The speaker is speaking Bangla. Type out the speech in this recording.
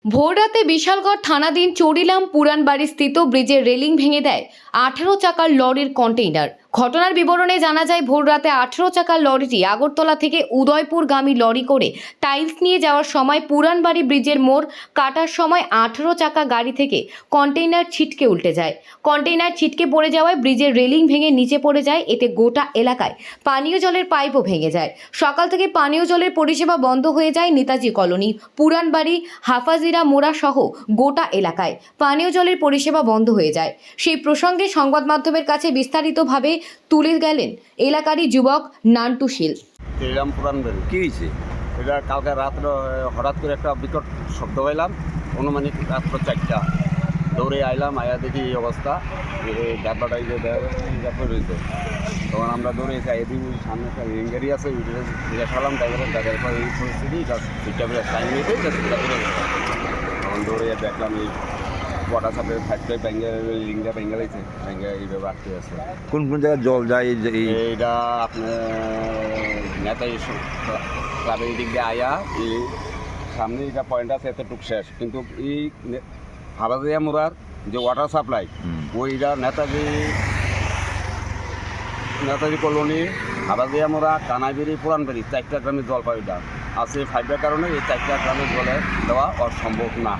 ভোররাতে বিশালগড় থানাধীন চরিলাম পুরানবাড়ি স্থিত ব্রিজের রেলিং ভেঙে দেয় 18 চাকার লরির কন্টেইনার। ঘটনার বিবরণে জানা যায়, ভোররাতে 18 চাকার লরিটি আগরতলা থেকে উদয়পুরগামী লরি করে টাইলস নিয়ে যাওয়ার সময় পুরানবাড়ি ব্রিজের মোড় কাটার সময় 18 চাকা গাড়ি থেকে কন্টেইনার ছিটকে উল্টে যায়। কন্টেইনার ছিটকে পড়ে যাওয়ায় ব্রিজের রেলিং ভেঙে নিচে পড়ে যায়। এতে গোটা এলাকায় পানীয় জলের পাইপও ভেঙে যায়। সকাল থেকে পানীয় জলের পরিষেবা বন্ধ হয়ে যায় নেতাজি কলোনি, পুরানবাড়ি, হাফাজিরা মোড়া সহ গোটা এলাকায় পানীয় জলের পরিষেবা বন্ধ হয়ে যায়। সেই প্রসঙ্গে সংবাদ মাধ্যমের কাছে বিস্তারিতভাবে তুলে গেলেন এলাকারই যুবক নান্টু শীল। চরিলাম পুরানবাড়ি কি হয়েছে? এটা কালকে রাত্রে হঠাৎ করে একটা বিকট শব্দ পাইলাম, অনুমানিক রাত্র 4টা। দৌড়ে আইলাম, আয়া দেখি এই অবস্থা, ডাব্বাটা যে ব্যাপার রয়েছে। তখন আমরা দৌড়ে যাই, এদিকে সামনে একটা রেলিং গাড়ি আছে, জিজ্ঞাসা করলাম ড্রাইভারের, দেখার পর এই পরিস্থিতি ঠিকঠাক করে টাইম নিয়েছে, তখন দৌড়ে দেখলাম এই ওয়াটার সাপ্লাই ফ্যাক্টরি ব্যাঙ্গে রেলিংটা ভেঙে গেছে, ভেঙে এইভাবে আটকে আছে। কোন কোন জায়গায় জল যায়? এইটা আপনার নেতাজি ক্লাবের দিক দিয়ে আয়া এই সামনে এটা পয়েন্ট আছে, এতটুক শেষ। কিন্তু এই হাবাজিয়া মোড়ার যে ওয়াটার সাপ্লাই, ওইটা নেতাজি কলোনি, হাবাজিয়া মোড়া, কানাইবেরি, পুরানবাড়ি 4টা গ্রামের জল পাই ওইটা আছে। 5টার কারণে এই 4টা গ্রামের জলে দেওয়া অসম্ভব না।